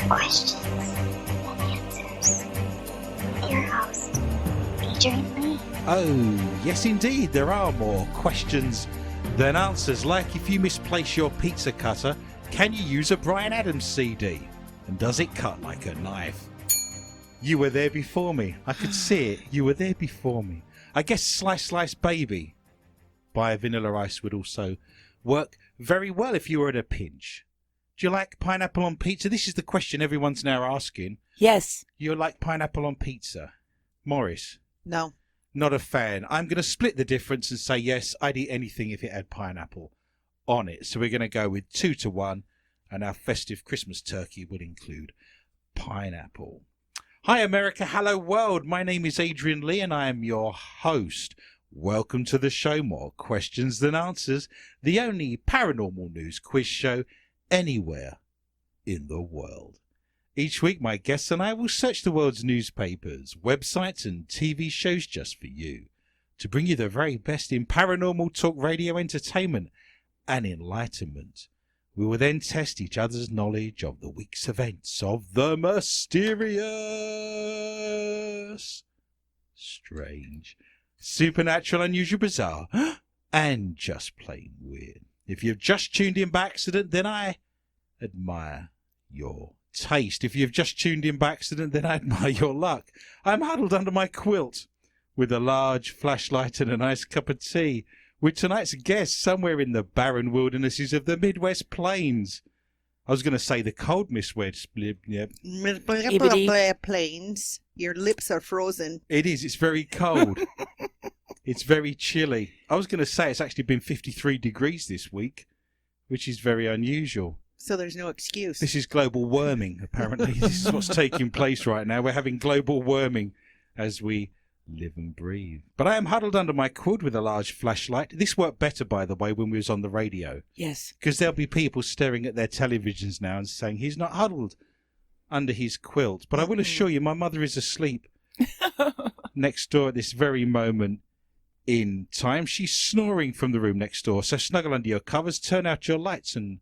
Questions and answers. Your host, featuring me. Oh, yes indeed, there are more questions than answers. Like, if you misplace your pizza cutter, can you use a Bryan Adams CD? And does it cut like a knife? You were there before me. I could see it. You were there before me. I guess Slice Slice Baby by Vanilla Ice would also work very well if you were in a pinch. Do you like pineapple on pizza? This is the question everyone's now asking. Yes. You like pineapple on pizza? Morris? No. Not a fan. I'm going to split the difference and say yes, I'd eat anything if it had pineapple on it. So we're going to go with 2-1, and our festive Christmas turkey would include pineapple. Hi America, hello world. My name is Adrian Lee and I am your host. Welcome to the show, More Questions Than Answers, the only paranormal news quiz show anywhere in the world. Each week my guests and I will search the world's newspapers, websites and TV shows just for you, to bring you the very best in paranormal talk radio entertainment and enlightenment. We will then test each other's knowledge of the week's events, of the mysterious, strange, supernatural, unusual, bizarre, and just plain weird. If you've just tuned in by accident, then I admire your taste. If you've just tuned in by accident, then I admire your luck. I'm huddled under my quilt with a large flashlight and a nice cup of tea, with tonight's guest somewhere in the barren wildernesses of the Midwest Plains. I was going to say the cold Midwest Plains. Your lips are frozen. It is. It's very cold. It's very chilly. I was going to say it's actually been 53 degrees this week, which is very unusual. So there's no excuse. This is global warming, apparently. This is what's taking place right now. We're having global warming as we live and breathe. But I am huddled under my quilt with a large flashlight. This worked better, by the way, when we was on the radio. Yes. Because there'll be people staring at their televisions now and saying he's not huddled under his quilt. But I will assure you, my mother is asleep next door at this very moment in time. She's snoring from the room next door. So snuggle under your covers, turn out your lights, and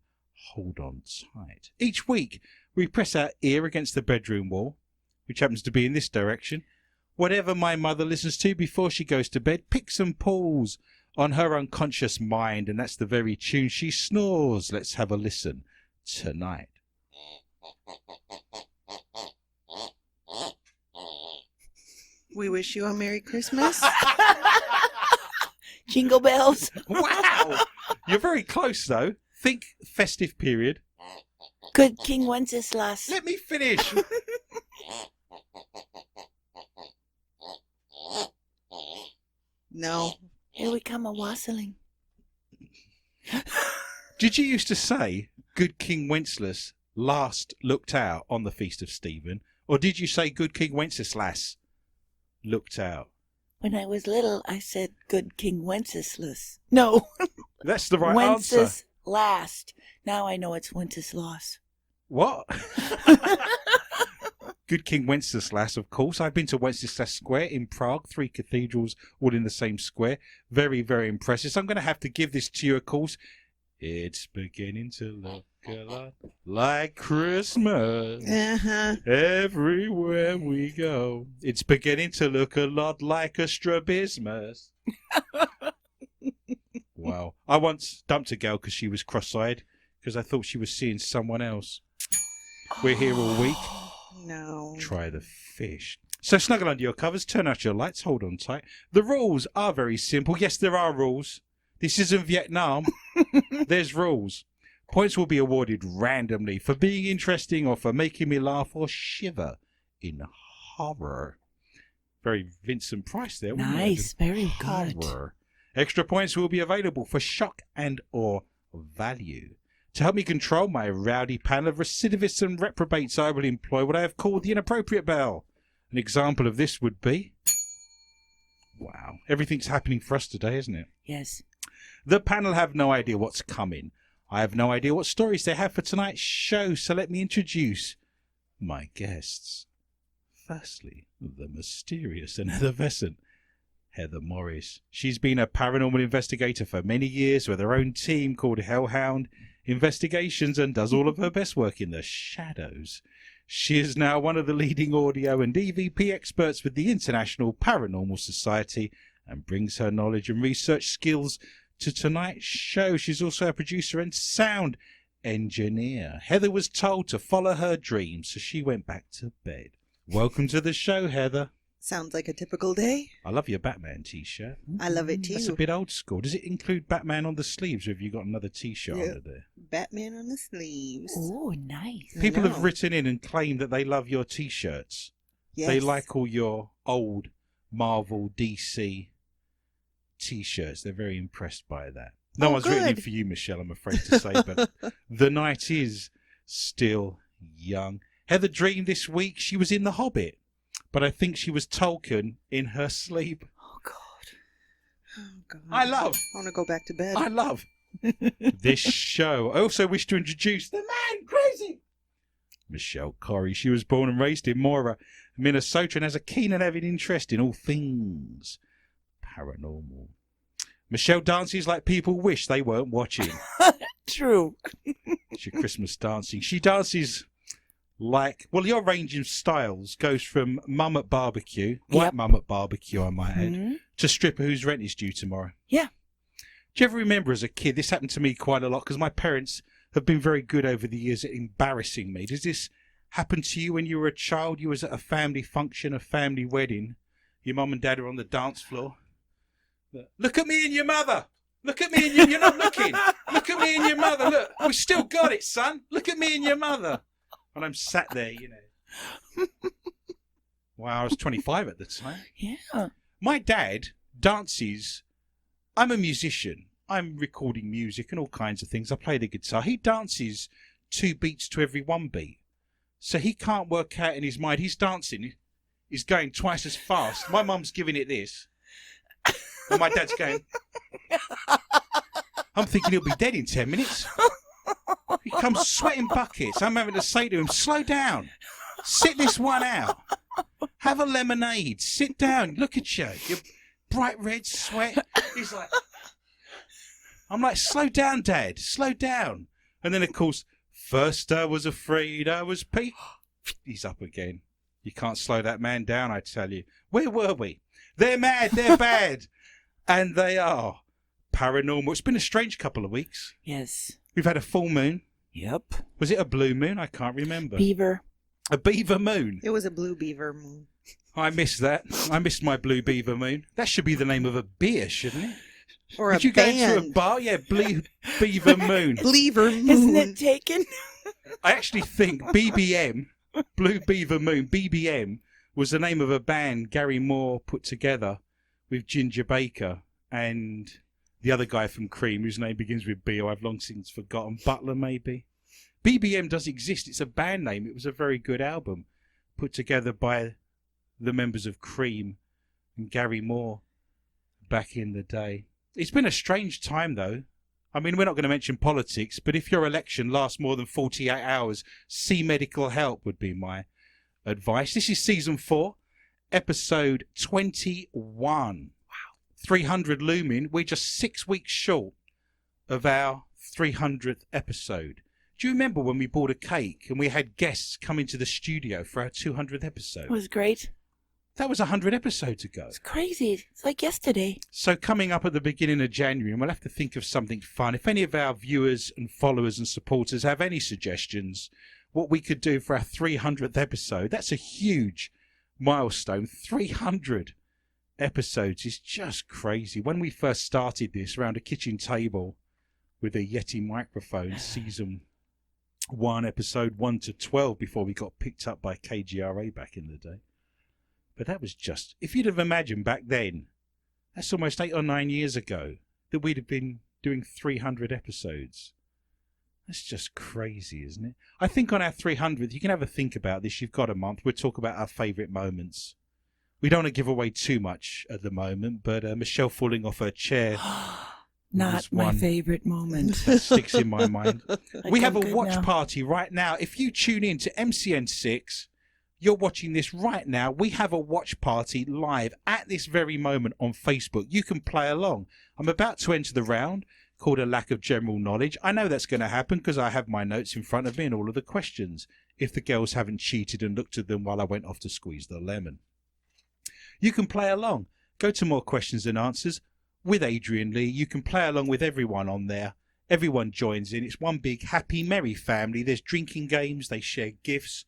hold on tight. Each week, we press our ear against the bedroom wall, which happens to be in this direction. Whatever my mother listens to before she goes to bed picks and pulls on her unconscious mind, and that's the very tune she snores. Let's have a listen tonight. We wish you a Merry Christmas. Jingle bells. Wow! You're very close, though. Think festive period. Good King Wenceslas. Let me finish. No. Here we come a wassailing. Did you used to say Good King Wenceslas last looked out on the Feast of Stephen? Or did you say Good King Wenceslas looked out? When I was little, I said good King Wenceslas. No. That's the right answer. Wenceslas. Now I know it's Wenceslas. What? Good King Wenceslas, of course. I've been to Wenceslas Square in Prague, 3 cathedrals all in the same square. Very, very impressive. So I'm going to have to give this to you, of course. It's beginning to look a lot like Christmas everywhere we go. It's beginning to look a lot like a strabismus. Wow. I once dumped a girl because she was cross-eyed because I thought she was seeing someone else. We're here all week. No. Try the fish. So snuggle under your covers, turn out your lights, hold on tight. The rules are very simple. Yes, there are rules. This isn't Vietnam. There's rules. Points will be awarded randomly for being interesting or for making me laugh or shiver in horror. Very Vincent Price there. Wasn't Nice, it? very good. Horror. Extra points will be available for shock and or value. To help me control my rowdy panel of recidivists and reprobates, I will employ what I have called the inappropriate bell. An example of this would be... Wow. Everything's happening for us today, isn't it? Yes. The panel have no idea what's coming. I have no idea what stories they have for tonight's show, so let me introduce my guests. Firstly, the mysterious and effervescent Heather Morris. She's been a paranormal investigator for many years with her own team called Hellhound Investigations and does all of her best work in the shadows. She is now one of the leading audio and EVP experts with the International Paranormal Society and brings her knowledge and research skills to tonight's show. She's also a producer and sound engineer. Heather was told to follow her dreams, so she went back to bed. Welcome to the show, Heather. Sounds like a typical day. I love your Batman t-shirt. I love it too. That's a bit old school. Does it include Batman on the sleeves, or have you got another t-shirt under there? Batman on the sleeves. Oh, nice. I People know. have written in and claimed that they love your t-shirts. Yes. They like all your old Marvel, DC t-shirts. They're very impressed by that. No Oh, one's written in good. for you, Michelle, I'm afraid to say, but the night is still young. Heather dreamed this week she was in The Hobbit, but I think she was Tolkien in her sleep. Oh, God. Oh, God. I love want to go back to bed. this show. I also wish to introduce the man crazy, Michelle Corrie. She was born and raised in Mora, Minnesota, and has a keen and avid interest in all things paranormal. Michelle dances like people wish they weren't watching. True. It's your Christmas dancing. She dances like, well, your range of styles goes from mum at barbecue, white Yep. mum at barbecue, I might add, Mhm. to stripper whose rent is due tomorrow. Yeah. Do you ever remember as a kid, this happened to me quite a lot because my parents have been very good over the years at embarrassing me. Does this happen to you when you were a child? You was at a family function, a family wedding. Your mum and dad are on the dance floor. Look at me and your mother. Look at me and you're not looking. Look at me and your mother. Look, we still got it, son. Look at me and your mother. And I'm sat there, you know. Wow, I was 25 at the time. Yeah. My dad dances. I'm a musician. I'm recording music and all kinds of things. I play the guitar. He dances 2 beats to every 1 beat. So he can't work out in his mind. He's dancing. He's going twice as fast. My mum's giving it this. And my dad's going. I'm thinking he'll be dead in 10 minutes. He comes sweating buckets. I'm having to say to him, slow down. Sit this one out. Have a lemonade. Sit down. Look at you. You're bright red sweat. He's like, I'm like, slow down, Dad. Slow down. And then, of course, first I was afraid I was He's up again. You can't slow that man down, I tell you. Where were we? They're mad. They're bad. And they are paranormal. It's been a strange couple of weeks. Yes. We've had a full moon. Yep. Was it a blue moon? I can't remember. Beaver. A beaver moon. It was a blue beaver moon. I missed that. I missed my blue beaver moon. That should be the name of a beer, shouldn't it? Or Did a you go band. into a bar? Yeah, blue beaver moon. Beaver moon. Isn't it taken? I actually think BBM, Blue Beaver Moon, BBM, was the name of a band Gary Moore put together with Ginger Baker and the other guy from Cream, whose name begins with B, who I've long since forgotten. Butler, maybe? BBM does exist. It's a band name. It was a very good album put together by the members of Cream and Gary Moore back in the day. It's been a strange time, though. I mean, we're not going to mention politics, but if your election lasts more than 48 hours, see medical help would be my advice. This is season 4, episode 21. Wow. 300 looming. We're just 6 weeks short of our 300th episode. Do you remember when we bought a cake and we had guests come into the studio for our 200th episode? It was great. That was 100 episodes ago. It's crazy. It's like yesterday. So coming up at the beginning of January, and we'll have to think of something fun. If any of our viewers and followers and supporters have any suggestions, what we could do for our 300th episode, that's a huge milestone. 300 episodes is just crazy. When we first started this around a kitchen table with a Yeti microphone, season 1, episode 1 to 12, before we got picked up by KGRA back in the day. But that was just, if you'd have imagined back then, that's almost 8 or 9 years ago, that we'd have been doing 300 episodes. That's just crazy, isn't it? I think on our 300th, you can have a think about this. You've got a month. We'll talk about our favourite moments. We don't want to give away too much at the moment, but Michelle falling off her chair. Not my favorite moment. That sticks in my mind. We have a watch now. party right now. If you tune in to MCN6, you're watching this right now. We have a watch party live at this very moment on Facebook. You can play along. I'm about to enter the round called A Lack of General Knowledge. I know that's going to happen because I have my notes in front of me and all of the questions, if the girls haven't cheated and looked at them while I went off to squeeze the lemon. You can play along. Go to More Questions and Answers with Adrian Lee. You can play along with everyone on there. Everyone joins in. It's one big happy merry family. There's drinking games. They share gifts.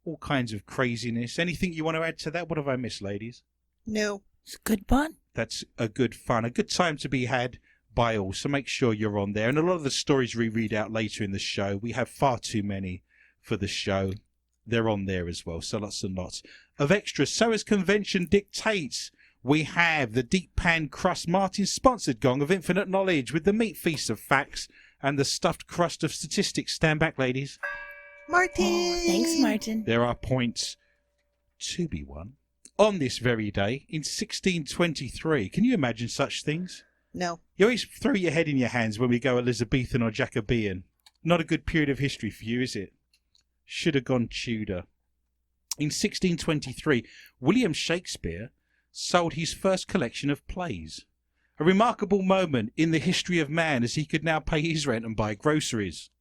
All kinds of craziness. Anything you want to add to that? What have I missed, ladies? No. It's good fun. That's a good fun, a good time to be had by all. So make sure you're on there. And a lot of the stories we read out later in the show, we have far too many for the show. They're on there as well. So lots and lots of extras. So as convention dictates, we have the Deep Pan Crust Martin sponsored gong of infinite knowledge with the meat feast of facts and the stuffed crust of statistics. Stand back, ladies. Martin! Oh, thanks, Martin. There are points to be won on this very day in 1623. Can you imagine such things? No. You always throw your head in your hands when we go Elizabethan or Jacobean. Not a good period of history for you, is it? Should have gone Tudor. In 1623, William Shakespeare sold his first collection of plays. A remarkable moment in the history of man, as he could now pay his rent and buy groceries.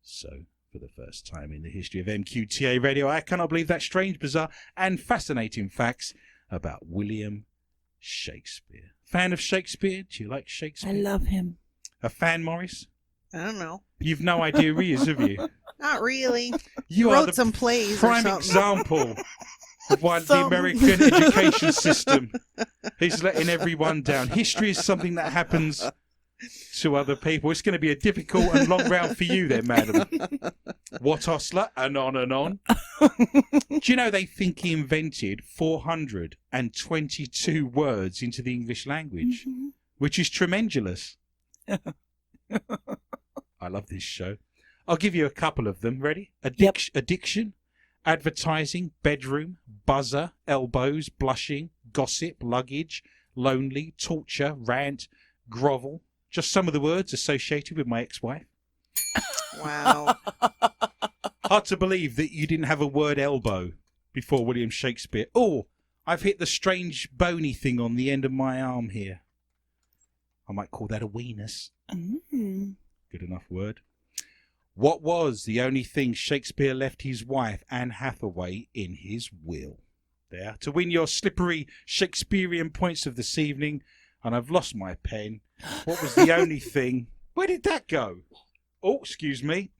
So, for the first time in the history of MQTA Radio, I cannot believe that strange, bizarre and fascinating facts about William Shakespeare. Fan of Shakespeare? Do you like Shakespeare? I love him. A fan, Morris? I don't know. You've no idea who he is, have you? Not really. You Wrote are the some plays or prime something. example of why the Some. American education system is letting everyone down. History is something that happens to other people. It's going to be a difficult and long round for you then, madam. What Osler? And on and on. Do you know they think he invented 422 words into the English language, which is tremendous. I love this show. I'll give you a couple of them. Ready? Addiction, advertising, bedroom, buzzer, elbows, blushing, gossip, luggage, lonely, torture, rant, grovel. Just some of the words associated with my ex-wife. Wow. Hard to believe that you didn't have a word elbow before William Shakespeare. Oh, I've hit the strange bony thing on the end of my arm here. I might call that a weenus. Good enough word. What was the only thing Shakespeare left his wife, Anne Hathaway, in his will? There. To win your slippery Shakespearean points of this evening, and I've lost my pen. What was the only thing? Where did that go? Oh, excuse me.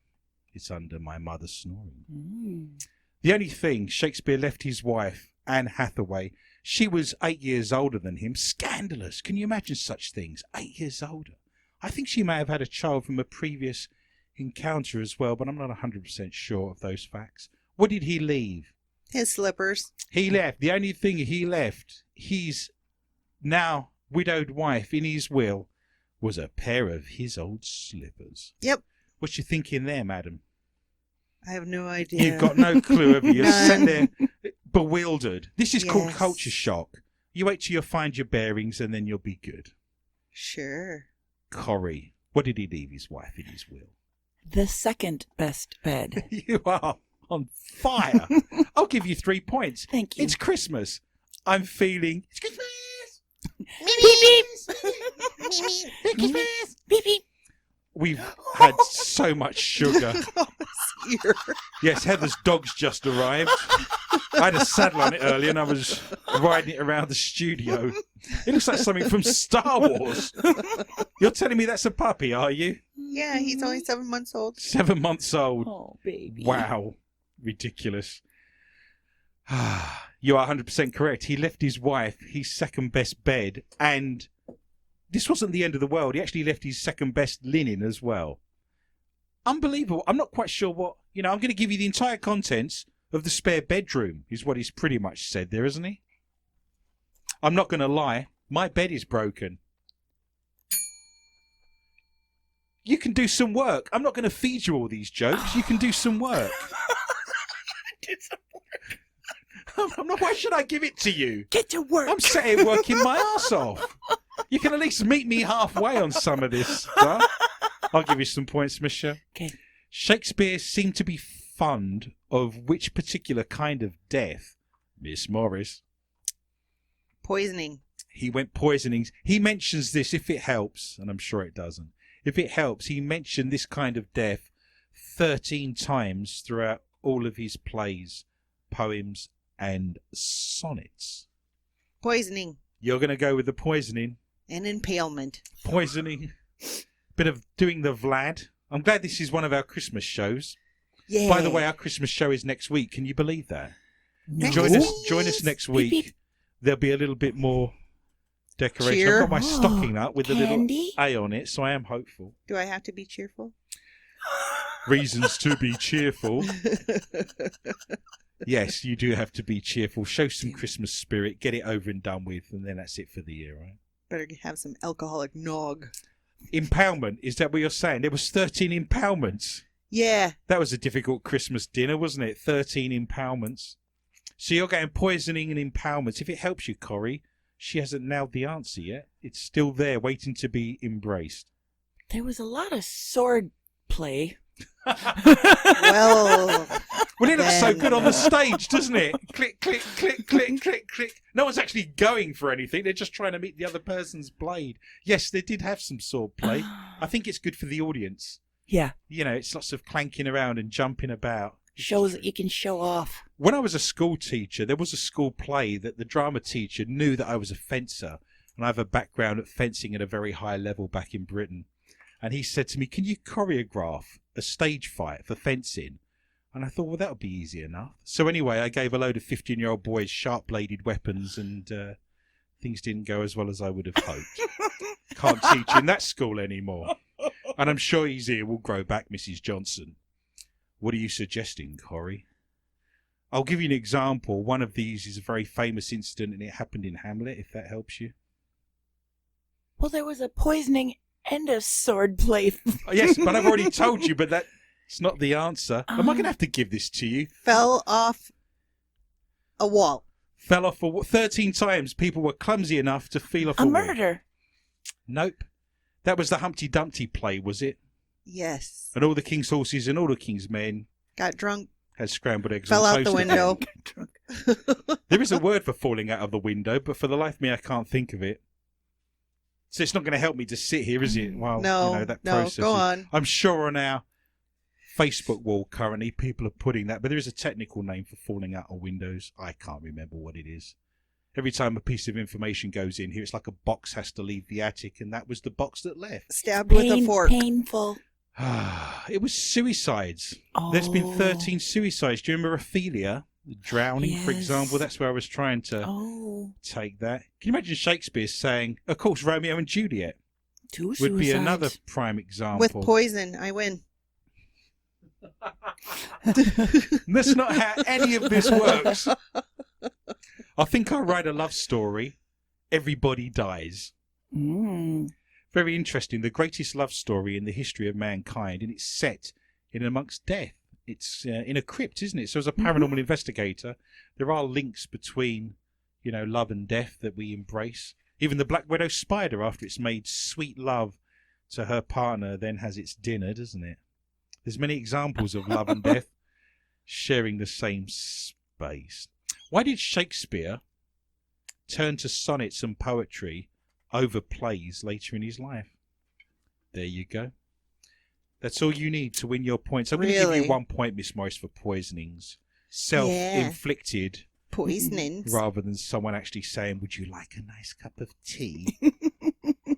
It's under my mother snoring. The only thing Shakespeare left his wife, Anne Hathaway, she was 8 years older than him. Scandalous. Can you imagine such things? 8 years older. I think she may have had a child from a previous encounter as well, but I'm not 100% sure of those facts. What did he leave? His slippers. He left. The only thing he left, his now widowed wife in his will, was a pair of his old slippers. Yep. What you thinking there, madam? I have no idea. You've got no clue, have you? You're sat None. there bewildered. This is called Yes. culture shock. You wait till you find your bearings and then you'll be good. Sure. Corrie, what did he leave his wife in his will? The second best bed. You are on fire. I'll give you 3 points. Thank you. It's Christmas. I'm feeling... It's Christmas! Beep, beep. Beep, beep. We've had so much sugar. Here. Yes, Heather's dog's just arrived. I had a saddle on it earlier and I was riding it around the studio. It looks like something from Star Wars. You're telling me that's a puppy, are you? Yeah, he's only 7 months old. 7 months old. Oh, baby. Wow. Ridiculous. You are 100% correct. He left his wife his second best bed, and this wasn't the end of the world. He actually left his second best linen as well. Unbelievable. I'm not quite sure what... I'm going to give you the entire contents of the spare bedroom, is what he's pretty much said there, isn't he? I'm not going to lie. My bed is broken. You can do some work. I'm not going to feed you all these jokes. You can do some work. Do some work. I'm not. Why should I give it to you? Get to work. I'm sat here working my ass off. You can at least meet me halfway on some of this stuff. I'll give you some points, Michelle. Okay. Shakespeare seemed to be fond of which particular kind of death? Miss Morris. Poisoning. He went poisonings. He mentions this, if it helps, and I'm sure it doesn't. If it helps, he mentioned this kind of death 13 times throughout all of his plays, poems, and sonnets. Poisoning. You're going to go with the poisoning. And impalement. Poisoning. Bit of doing the Vlad. I'm glad this is one of our Christmas shows. Yeah. By the way, our Christmas show is next week. Can you believe that? No. Join us next week. Beep, beep. There'll be a little bit more decoration. Cheer. I've got my stocking up with Candy? a little A on it, so I am hopeful. Do I have to be cheerful? Reasons to be cheerful. Yes, you do have to be cheerful. Show some Christmas spirit. Get it over and done with, and then that's it for the year, right? Better have some alcoholic nog. Impoundment. Is that what you're saying? There was 13 impoundments. Yeah. That was a difficult Christmas dinner, wasn't it? 13 impoundments. So you're getting poisoning and impoundments. If it helps you, Corrie, she hasn't nailed the answer yet. It's still there, waiting to be embraced. There was a lot of sword play. Well, Well, it looks so then. good on the stage, doesn't it? Click, click, click, click, click, click. No one's actually going for anything. They're just trying to meet the other person's blade. Yes, they did have some sword play. I think it's good for the audience. Yeah. You know, it's lots of clanking around and jumping about. Shows that you can show off. When I was a school teacher, there was a school play that the drama teacher knew that I was a fencer, and I have a background at fencing at a very high level back in Britain. And he said to me, "Can you choreograph a stage fight for fencing?" And I thought, well, that would be easy enough. So anyway, I gave a load of 15-year-old boys sharp-bladed weapons, and things didn't go as well as I would have hoped. Can't teach in that school anymore. And I'm sure his ear will grow back, Mrs. Johnson. What are you suggesting, Corrie? I'll give you an example. One of these is a very famous incident, and it happened in Hamlet, if that helps you. Well, there was a poisoning and a sword play. Oh, yes, but I've already told you, but that's not the answer. Am I going to have to give this to you? fell off a wall. Fell off 13 times. People were clumsy enough to feel off a A wall. murder. Nope. That was the Humpty Dumpty play, was it? Yes. And all the king's horses and all the king's men Got drunk. had scrambled eggs. Fell on out the toast. window. There is a word for falling out of the window, but for the life of me, I can't think of it. So it's not going to help me to sit here, is it? While No, you know, that no, process go is- on. I'm sure on our Facebook wall currently, people are putting that, but there is a technical name for falling out of windows. I can't remember what it is. Every time a piece of information goes in here, it's like a box has to leave the attic, and that was the box that left. Stabbed with a fork. Painful. It was suicides. Oh. There's been 13 suicides. Do you remember Ophelia? Drowning, for Yes. example. That's where I was trying to Oh. take that. Can you imagine Shakespeare saying, of course, Romeo and Juliet Two would be suicides. another prime example. With poison, I win. That's not how any of this works. I think I'll write a love story. Everybody dies. Mm. Very interesting. The greatest love story in the history of mankind, and it's set in amongst death. It's in a crypt, isn't it? So as a paranormal investigator, there are links between, you know, love and death that we embrace. Even the black widow spider, after it's made sweet love to her partner, then has its dinner, doesn't it? There's many examples of love and death sharing the same space. Why did Shakespeare turn to sonnets and poetry over plays later in his life? There you go. That's all you need to win your points. I'm going to give Really? you 1 point, Miss Morris, for poisonings. Self-inflicted, Poisonings. rather than someone actually saying, would you like a nice cup of tea?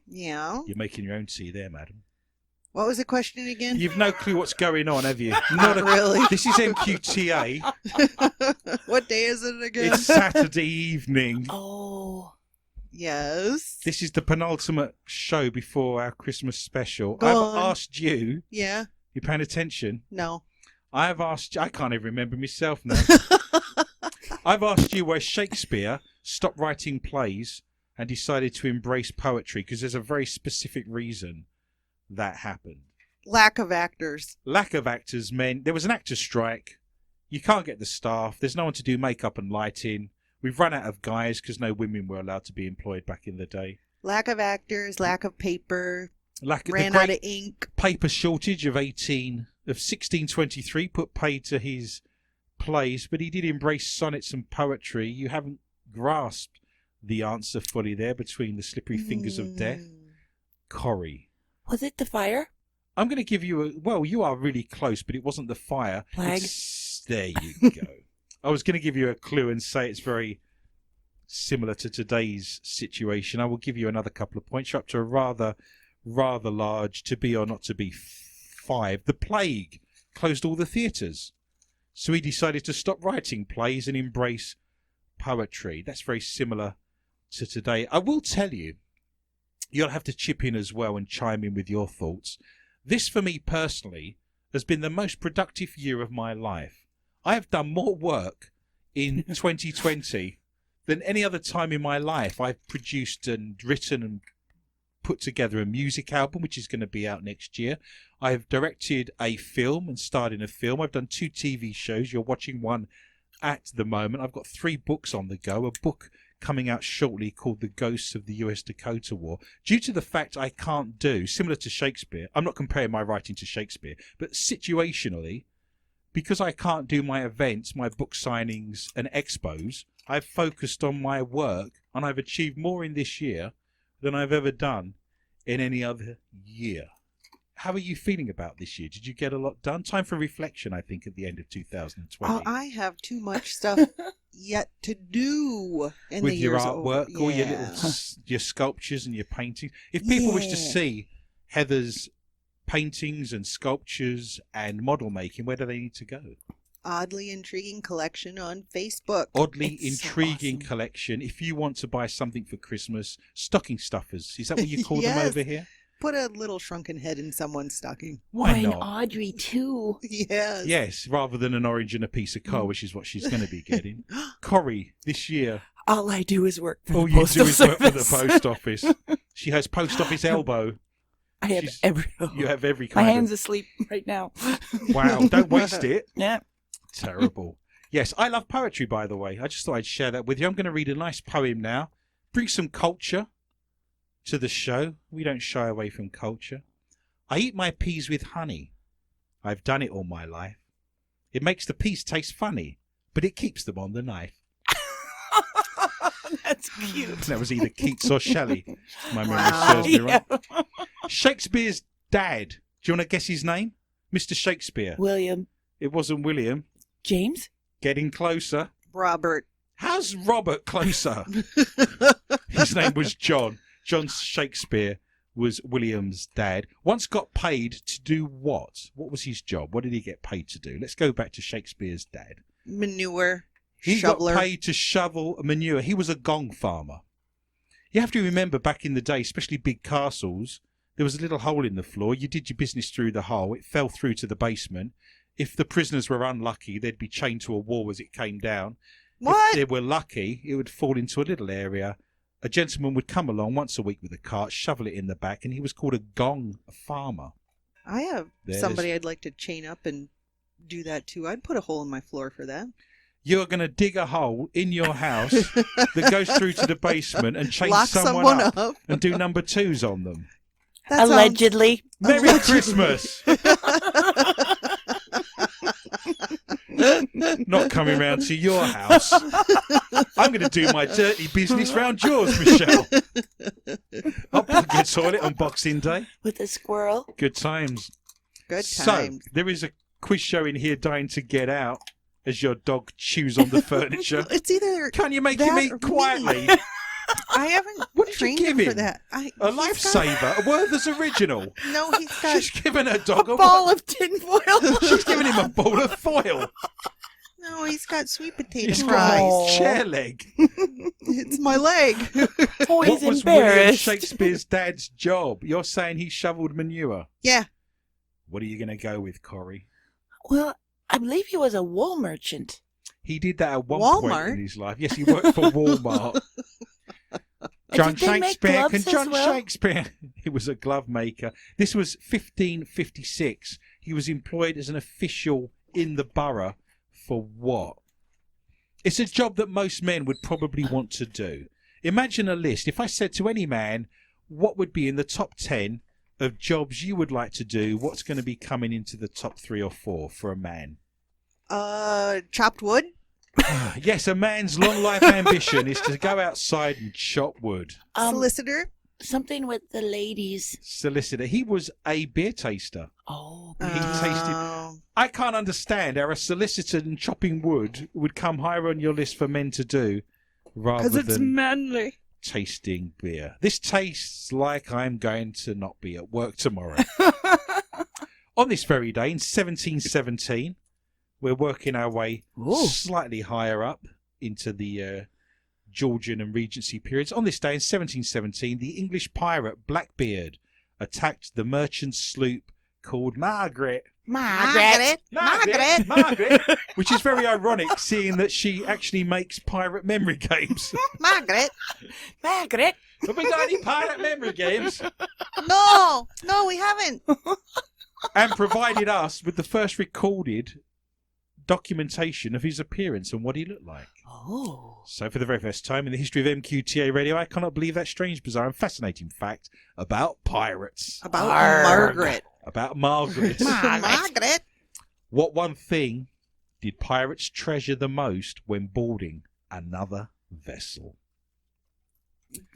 Yeah. You're making your own tea there, madam. What was the question again? You've no clue what's going on, have you? Not really. This is MQTA. What day is it again? It's Saturday evening. Oh. Yes. This is the penultimate show before our Christmas special. Go I've on. asked you, Yeah. you paying attention? No. I've asked you, I can't even remember myself now. I've asked you where Shakespeare stopped writing plays and decided to embrace poetry, because there's a very specific reason that happened. Lack of actors. Lack of actors meant there was an actor strike. You can't get the staff. There's no one to do makeup and lighting. We've run out of guys because no women were allowed to be employed back in the day. Lack of actors, lack of paper, Ran out of ink. Paper shortage of 1623 put paid to his plays, but he did embrace sonnets and poetry. You haven't grasped the answer fully there between the slippery fingers of death. Corrie. Was it the fire? I'm going to give you you are really close, but it wasn't the fire. Plague. There you go. I was going to give you a clue and say it's very similar to today's situation. I will give you another couple of points. You're up to a rather large to be or not to be 5. The plague closed all the theatres. So he decided to stop writing plays and embrace poetry. That's very similar to today. I will tell you, you'll have to chip in as well and chime in with your thoughts. This, for me personally, has been the most productive year of my life. I have done more work in 2020 than any other time in my life. I've produced and written and put together a music album, which is going to be out next year. I've directed a film and starred in a film. I've done 2 TV shows. You're watching one at the moment. I've got 3 books on the go. A book coming out shortly called The Ghosts of the US Dakota War. Due to the fact I can't do, similar to Shakespeare, I'm not comparing my writing to Shakespeare, but situationally, because I can't do my events, my book signings and expos, I've focused on my work, and I've achieved more in this year than I've ever done in any other year. How are you feeling about this year? Did you get a lot done? Time for reflection, I think, at the end of 2020. Oh, I have too much stuff yet to do in with the your years artwork, over. all your Yeah. little your sculptures and your paintings. If people wish to see Heather's paintings and sculptures and model making, where do they need to go? Oddly Intriguing Collection on Facebook. Oddly It's so Intriguing awesome. Collection. If you want to buy something for Christmas, stocking stuffers. Is that what you call them Yes. over here? Put a little shrunken head in someone's stocking. Why and not? Audrey, too. Yes. Yes, rather than an orange and a piece of coal, which is what she's going to be getting. Corrie, this year, All I do is work for all the you do postal is work for the service. post office. She has post office elbow. I have She's- every... You have every My kind hand's asleep right now. Wow, don't waste it. Yeah. Terrible. Yes, I love poetry, by the way. I just thought I'd share that with you. I'm going to read a nice poem now. Bring some culture to the show. We don't shy away from culture. I eat my peas with honey. I've done it all my life. It makes the peas taste funny, but it keeps them on the knife. That's cute. That was either Keats or Shelley. My memory Wow. serves me right. Yeah. Shakespeare's dad. Do you want to guess his name? Mr. Shakespeare. William. It wasn't William. James? Getting closer. Robert. How's Robert closer? His name was John. John Shakespeare was William's dad. Once got paid to do what? What was his job? What did he get paid to do? Let's go back to Shakespeare's dad. Manure. He Shoveler. got paid to shovel manure. He was a gong farmer. You have to remember back in the day, especially big castles, there was a little hole in the floor. You did your business through the hole. It fell through to the basement. If the prisoners were unlucky, they'd be chained to a wall as it came down. What? If they were lucky, it would fall into a little area. A gentleman would come along once a week with a cart, shovel it in the back, and he was called a gong farmer. I have There's- somebody I'd like to chain up and do that too. I'd put a hole in my floor for that. You're going to dig a hole in your house that goes through to the basement and chain Lock someone someone up and do number 2s on them. That sounds- Allegedly. Merry Allegedly. Christmas! Not coming round to your house. I'm going to do my dirty business round yours, Michelle. I'll plug your toilet on Boxing Day. With a squirrel. Good times. Good So, times. there is a quiz show in here dying to get out as your dog chews on the furniture. It's either Can you make him that eat or quietly? me. I haven't What did you trained give him for him? that. A he's got- lifesaver, a Werther's original. No, he's got She's given her dog A ball of tinfoil. She's giving him a ball of foil. no, he's got sweet potato He's got fries. a chair leg. It's my leg. Oh, What he's was William embarrassed. Shakespeare's dad's job? You're saying he shoveled manure. Yeah. What are you going to go with, Corrie? Well, I believe he was a wool merchant. He did that at one point Walmart? in his life. Yes, he worked for Walmart. John Did they make Shakespeare. gloves Can as John well? Shakespeare? He was a glove maker. This was 1556. He was employed as an official in the borough for what? It's a job that most men would probably want to do. Imagine a list. If I said to any man, what would be in the top 10 of jobs you would like to do, what's going to be coming into the top 3 or 4 for a man? Chopped wood? Yes, a man's long life ambition is to go outside and chop wood. Solicitor? Something with the ladies. Solicitor. He was a beer taster. Oh, He tasted. I can't understand how a solicitor and chopping wood would come higher on your list for men to do rather because it's than manly. tasting beer. This tastes like I'm going to not be at work tomorrow. On this very day in 1717, we're working our way slightly higher up into the Georgian and Regency periods. On this day in 1717, the English pirate Blackbeard attacked the merchant sloop called Margaret, which is very ironic, seeing that she actually makes pirate memory games. Margaret? Have we got any pirate memory games? No, we haven't. And provided us with the first recorded documentation of his appearance and what he looked like. Oh. So for the very first time in the history of MQTA radio, I cannot believe that strange, bizarre and fascinating fact about pirates. About Arrgh. Margaret. About Margaret. Margaret? What one thing did pirates treasure the most when boarding another vessel?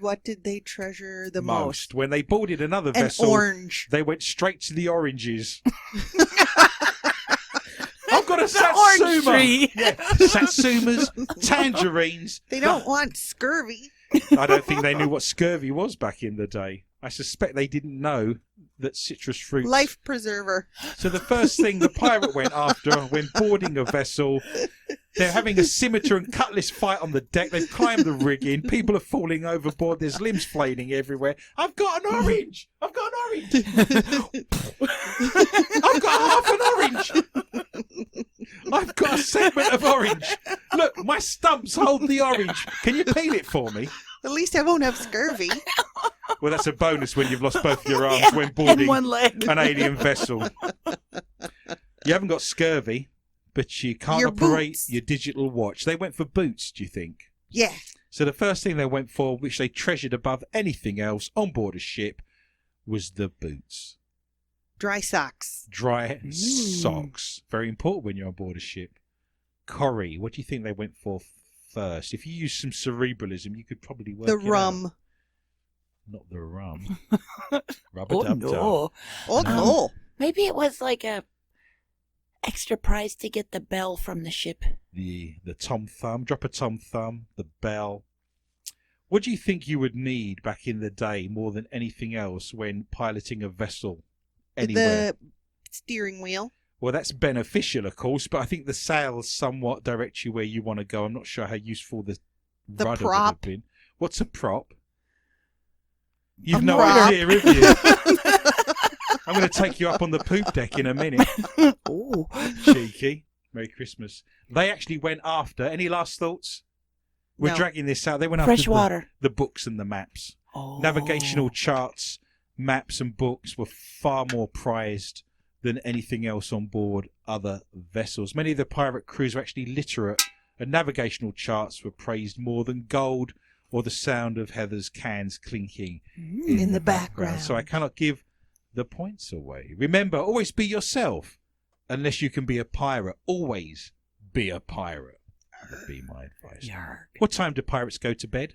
What did they treasure the most? When they boarded another An vessel, orange. they went straight to the oranges. I've got a Orange satsuma. tree. Yeah, satsumas, tangerines. They don't want scurvy. I don't think they knew what scurvy was back in the day. I suspect they didn't know that citrus fruits. Life preserver. So the first thing the pirate went after when boarding a vessel, they're having a scimitar and cutlass fight on the deck. They've climbed the rigging. People are falling overboard. There's limbs flailing everywhere. I've got an orange. I've got an orange. I've got half an orange. I've got a segment of orange. Look, my stumps hold the orange. Can you peel it for me? At least I won't have scurvy. Well, that's a bonus when you've lost both your arms when boarding And one leg. an alien vessel. You haven't got scurvy, but you can't Your operate boots. your digital watch. They went for boots, do you think? Yeah. So the first thing they went for, which they treasured above anything else on board a ship, was the boots. Dry socks. Dry socks. Very important when you're on board a ship. Corrie, what do you think they went for first? If you use some cerebralism, you could probably work The it rum. out. Not the rum. Oh, Rubber-dub-dub. no. Oh, no. Maybe it was like a extra prize to get the bell from the ship. The tom thumb, drop a tom thumb, the bell. What do you think you would need back in the day more than anything else when piloting a vessel anywhere? The steering wheel. Well, that's beneficial, of course, but I think the sails somewhat direct you where you want to go. I'm not sure how useful the rudder would have prop. been. What's a prop? You've A no prop. idea, have you? I'm going to take you up on the poop deck in a minute. Oh. Cheeky. Merry Christmas. They actually went after. Any last thoughts? We're No. dragging this out. They went after Fresh water. the books and the maps. Oh. Navigational charts, maps and books were far more prized than anything else on board other vessels. Many of the pirate crews were actually literate, and navigational charts were praised more than gold or the sound of Heather's cans clinking In the background. So I cannot give the points away. Remember, always be yourself. Unless you can be a pirate, always be a pirate. That would be my advice. Yarg. What time do pirates go to bed?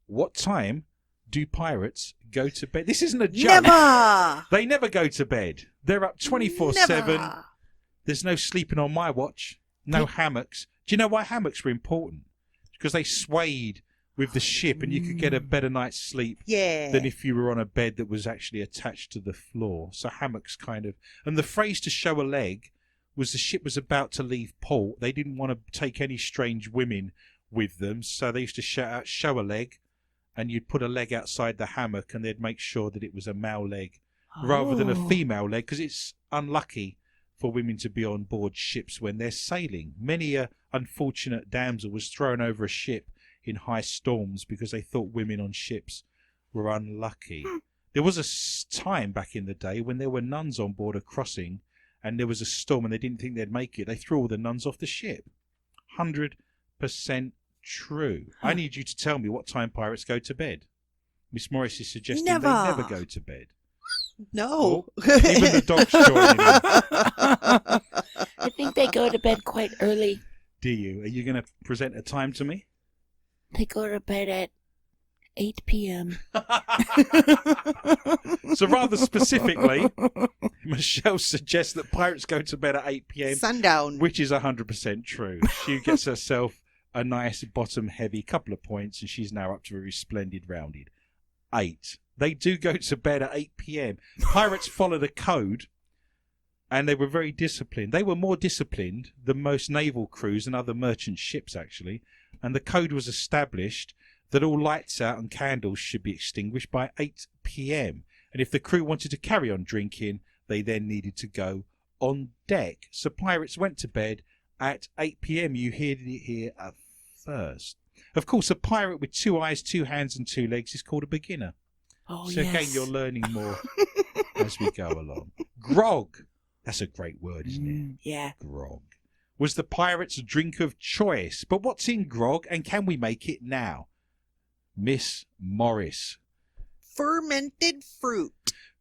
What time do pirates go to bed? This isn't a joke. Never. They never go to bed. They're up 24/7. Never. There's no sleeping on my watch. No hammocks. Do you know why hammocks were important? Because they swayed with the ship and you could get a better night's sleep Yeah. than if you were on a bed that was actually attached to the floor. So hammocks kind of... And the phrase to show a leg was the ship was about to leave port. They didn't want to take any strange women with them, so they used to shout out, show a leg, and you'd put a leg outside the hammock and they'd make sure that it was a male leg rather than a Oh. female leg, because it's unlucky for women to be on board ships when they're sailing. Many a unfortunate damsel was thrown over a ship in high storms because they thought women on ships were unlucky. There was a time back in the day when there were nuns on board a crossing and there was a storm and they didn't think they'd make it. They threw all the nuns off the ship. 100% true. I need you to tell me what time pirates go to bed. Miss Morris is suggesting Never. they never go to bed. No. Even the dog's joining in. I think they go to bed quite early. Do you? Are you going to present a time to me? They go to bed at 8 p.m. So rather specifically, Michelle suggests that pirates go to bed at 8 p.m. Sundown. Which is 100% true. She gets herself a nice bottom-heavy couple of points, and she's now up to a very splendid rounded 8. They do go to bed at 8 p.m. Pirates followed a code, and they were very disciplined. They were more disciplined than most naval crews and other merchant ships, actually. And the code was established that all lights out and candles should be extinguished by 8 p.m. And if the crew wanted to carry on drinking, they then needed to go on deck. So pirates went to bed at 8 p.m. You heard it here first. Of course, a pirate with 2 eyes, 2 hands and 2 legs is called a beginner. Oh, So yes. again, you're learning more as we go along. Grog. That's a great word, isn't it? Yeah. Grog. Was the pirate's drink of choice. But what's in grog and can we make it now? Miss Morris. Fermented fruit.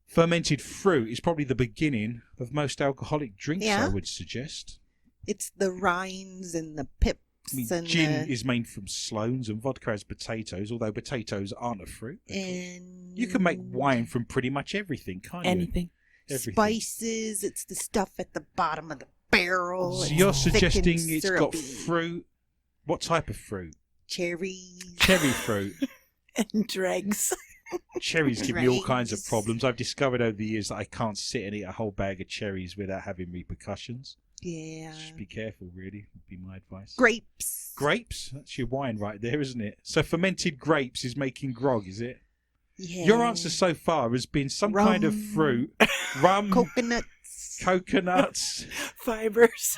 Fermented fruit is probably the beginning of most alcoholic drinks, Yeah. I would suggest. It's the rinds and the pips I mean, and gin is made from slones and vodka has potatoes, although potatoes aren't a fruit. and You can make wine from pretty much everything, can't you? Anything. Everything. spices. It's the stuff at the bottom of the barrel. So It's you're thick and suggesting it's got syrupy. fruit. What type of fruit? Cherries. Cherry fruit. And dregs. Cherries give me all kinds of Dregs. problems. I've discovered over the years that I can't sit and eat a whole bag of cherries without having repercussions. Yeah. Just be careful, really, would be my advice. Grapes. Grapes? That's your wine right there, isn't it? So fermented grapes is making grog, is it? Yeah. Your answer so far has been some kind of Rum. fruit. Rum, Coconuts. coconuts. Fibers.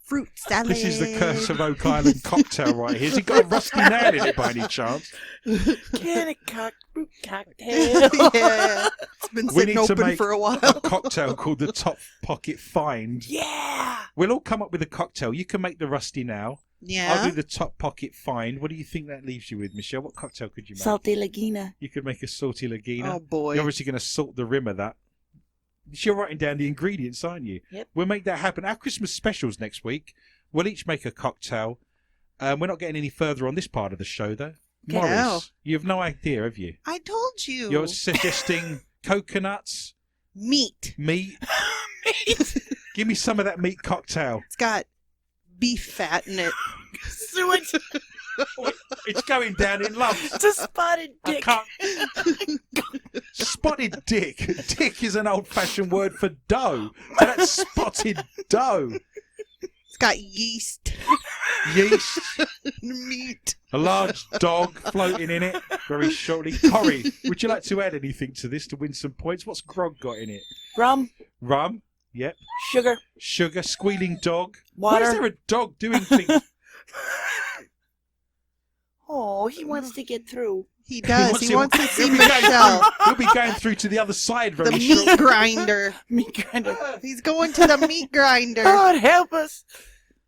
Fruit salad. This is the Curse of Oak Island cocktail right here. Has it got a rusty nail in it by any chance? Can a fruit cocktail. Yeah. It's been We sitting need to open make for a a while. cocktail called the Top Pocket Find. Yeah. We'll all come up with a cocktail. You can make the rusty now. I'll Yeah. do the Top Pocket Find. What do you think that leaves you with, Michelle? What cocktail could you make? Salty Lagina. You could make a salty Lagina. Oh boy. You're obviously going to salt the rim of that. You're writing down the ingredients, aren't you? Yep. We'll make that happen. Our Christmas specials next week. We'll each make a cocktail. We're not getting any further on this part of the show, though. Okay. Morris, No. you have no idea, have you? I told you. You're suggesting coconuts, Meat. meat. Give me some of that meat cocktail. It's got beef fat in it. Sewage. It's going down in lumps. It's a spotted I dick. can't. Spotted dick. Dick is an old-fashioned word for dough. So that's spotted dough. It's got yeast. Yeast. Meat. A large dog floating in it very shortly. Corey, would you like to add anything to this to win some points? What's grog got in it? Rum. Rum. Yep. Sugar. Sugar. Squealing dog. Why is Water. there a dog doing things? Oh, he wants to get through. He does. He wants to see he'll be going Michelle. through- He'll be going through to the other side The very meat shortly. grinder. Me kind of. He's going to the meat grinder. God help us.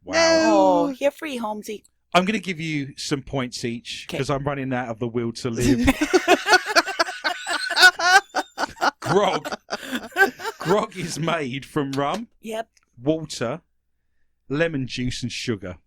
Wow. No. Oh, you're free, Holmesy. I'm going to give you some points each Okay. because I'm running out of the will to live. Grog. Grog is made from rum, Yep. water, lemon juice and sugar.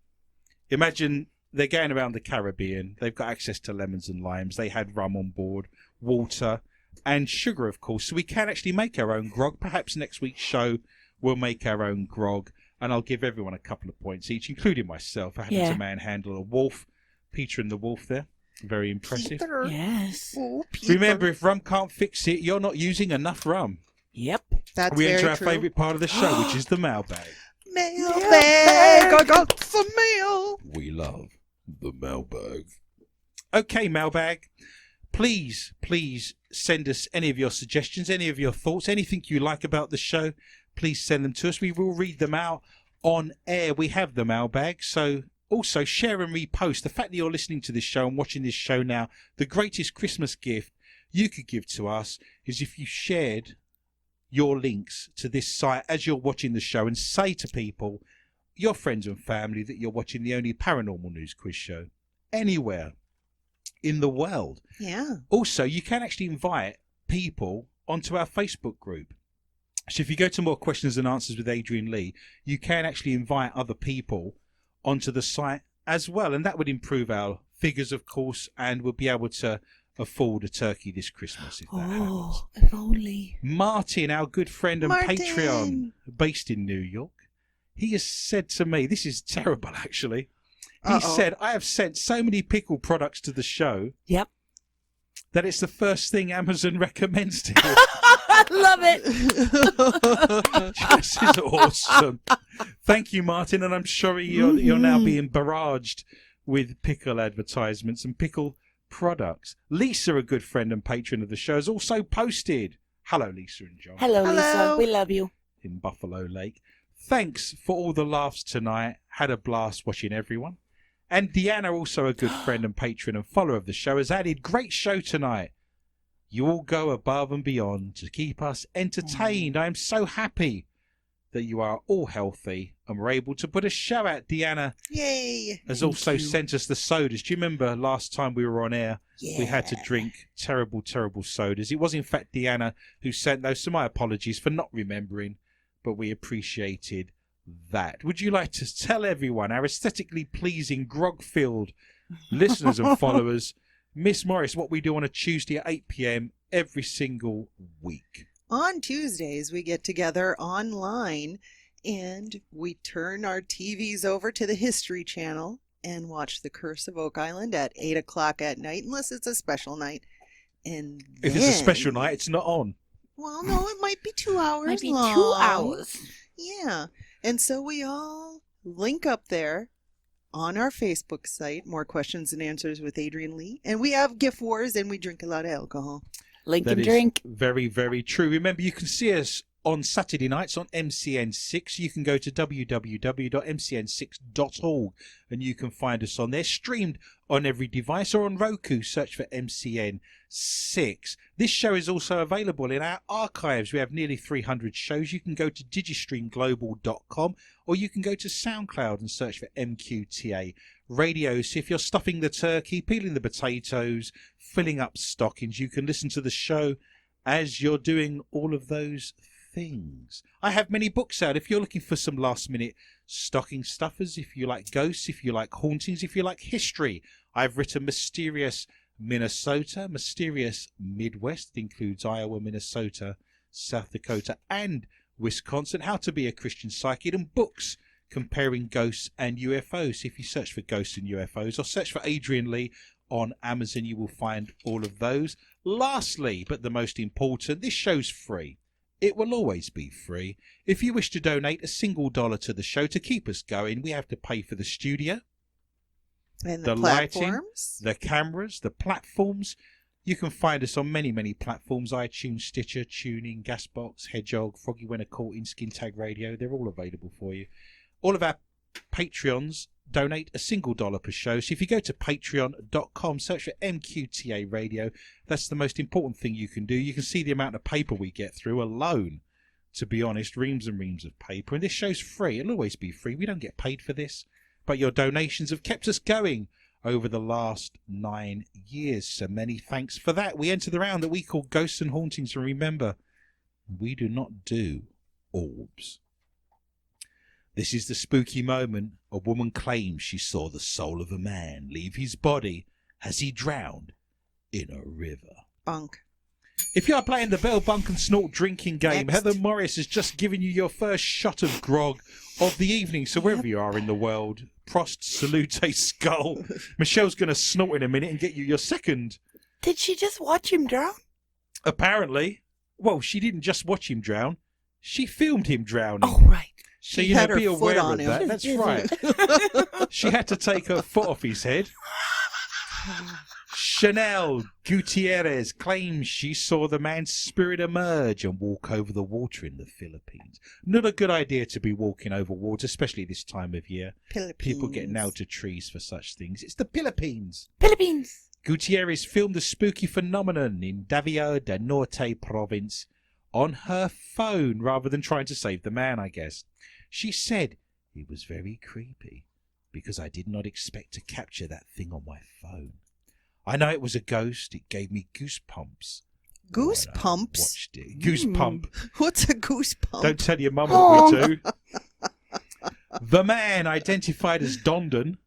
Imagine they're going around the Caribbean. They've got access to lemons and limes. They had rum on board, water and sugar, of course. So we can actually make our own grog. Perhaps next week's show we'll make our own grog. And I'll give everyone a couple of points each, including myself. I happen Yeah. to manhandle a wolf. Peter and the wolf there. Very impressive. Peter. Yes. Oh, Peter. Remember, if rum can't fix it, you're not using enough rum. Yep. That's We enter very our true. favourite part of the show, which is the mailbag. Mailbag. I got some mail. We love the mailbag. Okay, mailbag. Please send us any of your suggestions, any of your thoughts, anything you like about the show. please send them to us. We will read them out on air. We have the mailbag, so also share and repost. The fact that you're listening to this show and watching this show now, the greatest Christmas gift you could give to us is if you shared your links to this site as you're watching the show and say to people, your friends and family, that you're watching the only paranormal news quiz show anywhere in the world. Yeah. Also, you can actually invite people onto our Facebook group. So if you go to More Questions and Answers with Adrian Lee, you can actually invite other people onto the site as well. And that would improve our figures, of course, and we'll be able to afford a turkey this Christmas if that happens. If only. Martin, our good friend and Martin! Patreon, based in New York, he has said to me, this is terrible actually, he said, I have sent so many pickle products to the show Yep. that it's the first thing Amazon recommends to you. I love it. This is awesome. Thank you, Martin, and I'm sure you're now being barraged with pickle advertisements and pickle products. Lisa, a good friend and patron of the show, has also posted. Hello, Lisa and John. Hello, Lisa. Hello. We love you. In Buffalo Lake. Thanks for all the laughs tonight. Had a blast watching everyone. And Deanna, also a good friend and patron and follower of the show, has added, great show tonight. You all go above and beyond to keep us entertained. I am so happy that you are all healthy and we're able to put a show out. Deanna Yay. has Thank also you. sent us the sodas. Do you remember last time we were on air? Yeah. We had to drink terrible, terrible sodas. It was in fact Deanna who sent those, so my apologies for not remembering, but we appreciated that. Would you like to tell everyone, our aesthetically pleasing grog-filled listeners and followers, Miss Morris, what we do on a Tuesday at 8 p.m. every single week? On Tuesdays, we get together online and we turn our TVs over to the History Channel and watch The Curse of Oak Island at 8 o'clock at night, unless it's a special night. And If it's a then- special night, it's not on. Well, no, it might be 2 hours Might be long. 2 hours. Yeah. And so we all link up there on our Facebook site, More Questions and Answers with Adrian Lee. And we have gift wars and we drink a lot of alcohol. Link That and is drink. very, very true. Remember, you can see us on Saturday nights on MCN6. You can go to www.mcn6.org and you can find us on there, streamed on every device, or on Roku, search for MCN6. This show is also available in our archives. We have nearly 300 shows. You can go to digistreamglobal.com or you can go to SoundCloud and search for MQTA Radio. So if you're stuffing the turkey, peeling the potatoes, filling up stockings, you can listen to the show as you're doing all of those things. I have many books out if you're looking for some last minute stocking stuffers, if you like ghosts, if you like hauntings, if you like history. I've written Mysterious Minnesota, Mysterious Midwest, it includes Iowa, Minnesota, South Dakota and Wisconsin, How to Be a Christian Psychic, and books comparing ghosts and UFOs. If you search for ghosts and UFOs or search for Adrian Lee on Amazon, you will find all of those. Lastly, but the most important, this show's free. It will always be free. If you wish to donate a single dollar to the show to keep us going, we have to pay for the studio, And the the lighting, platforms. the cameras, the platforms. You can find us on many, many platforms: iTunes, Stitcher, TuneIn, Gasbox, Hedgehog, Froggy When a Caught in, Skin Tag Radio. They're all available for you. All of our Patreons donate a single dollar per show. So if you go to patreon.com, search for MQTA Radio, that's the most important thing you can do. You can see the amount of paper we get through alone, to be honest, reams and reams of paper. And this show's free. It'll always be free. We don't get paid for this, but your donations have kept us going over the last 9 years. So many thanks for that. We enter the round that we call Ghosts and Hauntings. And remember, we do not do orbs. This is the spooky moment. A woman claims she saw the soul of a man leave his body as he drowned in a river. Bunk. If you are playing the Bell Bunk and Snort drinking game, Next. Heather Morris has just given you your first shot of grog of the evening. So wherever you are in the world, prost salute a skull. Michelle's going to snort in a minute and get you your second. Did she just watch him drown? Apparently, well, she didn't just watch him drown. She filmed him drowning. Oh, right. So, She you know, had her be foot aware on of him. that. That's right. She had to take her foot off his head. Chanel Gutierrez claims she saw the man's spirit emerge and walk over the water in the Philippines. Not a good idea to be walking over water, especially this time of year. People get nailed to trees for such things. It's the Philippines. Philippines. Gutierrez filmed the spooky phenomenon in Davao del Norte province on her phone rather than trying to save the man, I guess. She said, "It was very creepy because I did not expect to capture that thing on my phone. I know it was a ghost. It gave me goosebumps." Goose when I pumps? watched it. Goosepump. What's a goose pump? Don't tell your mum what we do. The man identified as Dondon.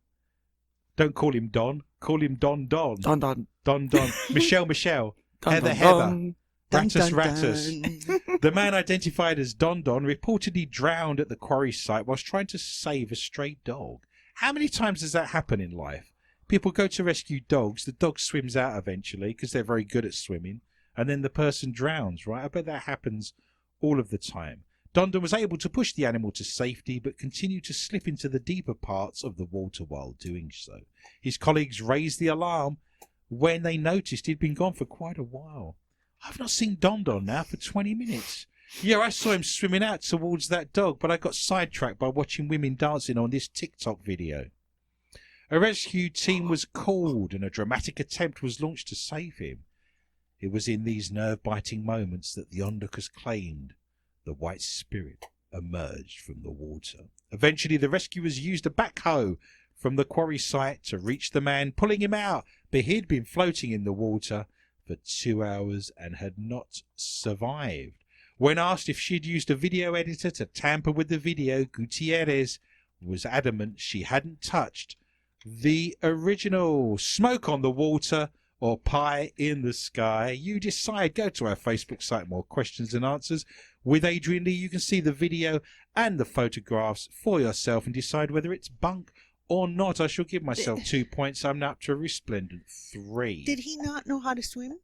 Don't call him Don. Call him Don Don. Don Don. Don Don. Michelle Michelle. Dun, Heather dun, Heather. dun. Dun, Rattus dun, Rattus. dun. The man identified as Don Don reportedly drowned at the quarry site whilst trying to save a stray dog. How many times does that happen in life? People go to rescue dogs, the dog swims out eventually because they're very good at swimming, and then the person drowns, right? I bet that happens all of the time. Don Don was able to push the animal to safety but continued to slip into the deeper parts of the water while doing so. His colleagues raised the alarm when they noticed he'd been gone for quite a while. I've not seen Don Don now for 20 minutes. Yeah, I saw him swimming out towards that dog, but I got sidetracked by watching women dancing on this TikTok video. A rescue team was called and a dramatic attempt was launched to save him. It was in these nerve-biting moments that the onlookers claimed the white spirit emerged from the water. Eventually, the rescuers used a backhoe from the quarry site to reach the man, pulling him out, but he'd been floating in the water for 2 hours and had not survived. When asked if she'd used a video editor to tamper with the video, Gutierrez was adamant she hadn't touched the original. Smoke on the water or pie in the sky? You decide. Go to our Facebook site, More Questions and Answers with Adrian Lee. You can see the video and the photographs for yourself and decide whether it's bunk or not. I shall give myself 2 points. I'm now up to a resplendent 3. Did he not know how to swim?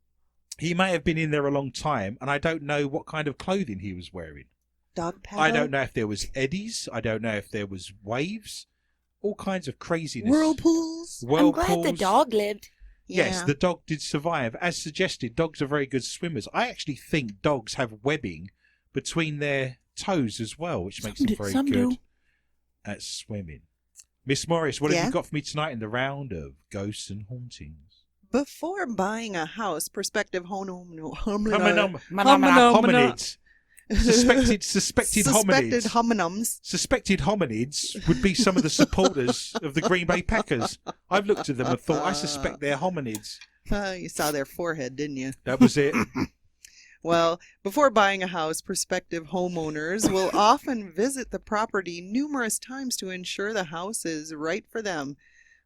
He may have been in there a long time, and I don't know what kind of clothing he was wearing. Dog paddle? I don't know if there was eddies. I don't know if there was waves. All kinds of craziness. Whirlpools? I'm glad the dog lived. Yes, Yeah. the dog did survive. As suggested, dogs are very good swimmers. I actually think dogs have webbing between their toes as well, which makes them very good at swimming. Miss Morris, what have you got for me tonight in the round of ghosts and hauntings? Before buying a house, prospective Hominids. Suspected hominids. hominums. Suspected hominids would be some of the supporters of the Green Bay Packers. I've looked at them and thought, I suspect they're hominids. You saw their forehead, didn't you? That was it. Well, before buying a house, prospective homeowners will often visit the property numerous times to ensure the house is right for them.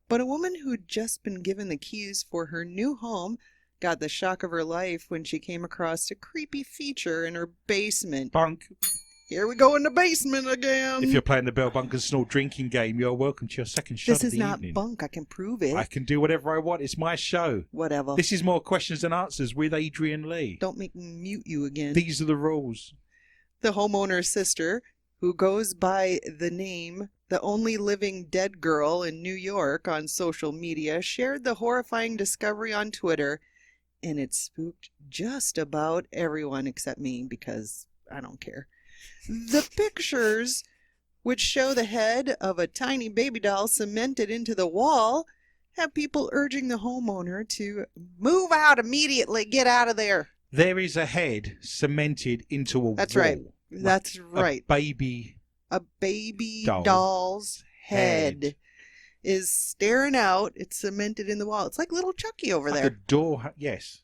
But a woman who'd just been given the keys for her new home got the shock of her life when she came across a creepy feature in her basement. Bunk. Here we go in the basement again. If you're playing the Bell Bunk and Snore drinking game, you're welcome to your second shot This of is the not evening. bunk. I can prove it. I can do whatever I want. It's my show. Whatever. This is More Questions and Answers with Adrian Lee. Don't make me mute you again. These are the rules. The homeowner's sister, who goes by the name The Only Living Dead Girl in New York on social media, shared the horrifying discovery on Twitter, and it spooked just about everyone except me because I don't care. The pictures, which show the head of a tiny baby doll cemented into the wall, have people urging the homeowner to move out immediately, get out of there. There is a head cemented into a That's wall. right. That's right. A baby doll. doll's head is staring out. It's cemented in the wall. It's like little Chucky over like there. a door. Yes.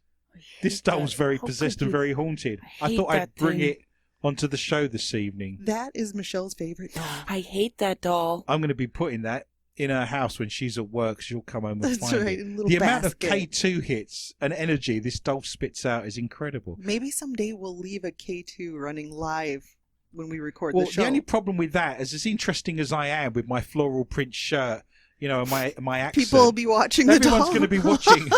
This doll's very possessed and very haunted. I hate thought I'd that bring thing. it onto the show this evening. That is Michelle's favorite doll. I hate that doll. I'm going to be putting that in her house when she's at work. She'll come home and That's find right, it. in a little The amount of basket. K2 hits and energy this doll spits out is incredible. Maybe someday we'll leave a K2 running live when we record Well, the show. the only problem with that is, as interesting as I am with my floral print shirt, you know, and my accent, People will be watching the doll. everyone's going to be watching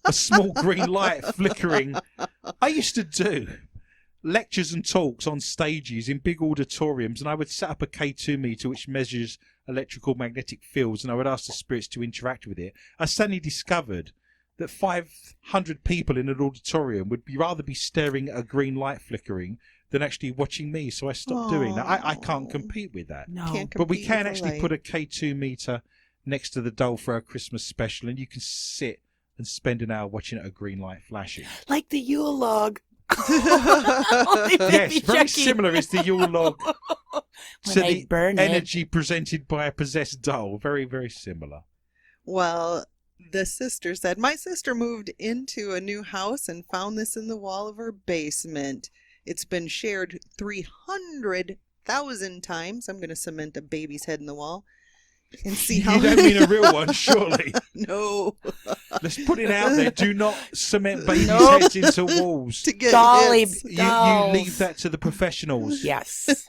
a small green light flickering. I used to do lectures and talks on stages in big auditoriums, and I would set up a K2 meter which measures electrical magnetic fields, and I would ask the spirits to interact with it. I suddenly discovered that 500 people in an auditorium would rather be staring at a green light flickering than actually watching me. So I stopped doing that. I can't compete with that. No. Can't But we compete can with the actually light. put a K2 meter next to the doll for our Christmas special, and you can sit and spend an hour watching a green light flashing. Like the Yule log. Only Yes, baby very Chucky. similar is the Yule log When to they the burn it. energy presented by a possessed doll. Very, very similar. Well, the sister said, my sister moved into a new house and found this in the wall of her basement. It's been shared 300,000 times. I'm going to cement a baby's head in the wall and see how. You don't mean a real one, surely. No. Let's put it out there. Do not cement babies' Nope. heads into walls. To get Dolly. hits. You Dolls. leave that to the professionals. Yes.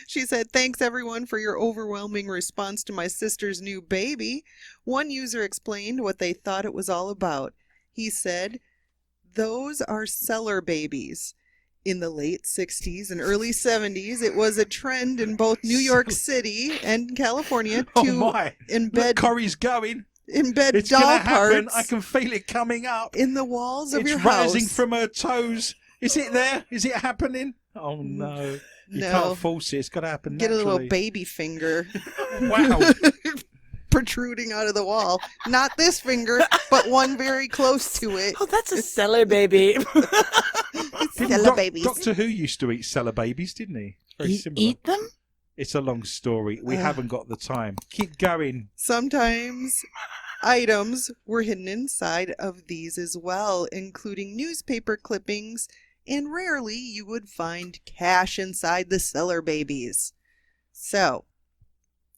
She said, thanks everyone for your overwhelming response to my sister's new baby. One user explained what they thought it was all about. He said, those are cellar babies. In the late 60s and early 70s, it was a trend in both New York City and California Oh to my. Look, embed Corey's going. doll It's going to happen. parts I can feel it coming up. in the walls of It's your rising house. from her toes. Is it there? Is it happening? Oh no. You No. can't force it. It's got to happen Get a naturally. little baby finger Wow. protruding out of the wall. Not this finger, but one very close to it. Oh, that's a cellar baby. Cellar babies. Doctor Who used to eat cellar babies, didn't he? Very similar. Eat them? It's a long story. We haven't got the time. Keep going. Sometimes items were hidden inside of these as well, including newspaper clippings, and rarely you would find cash inside the cellar babies. So,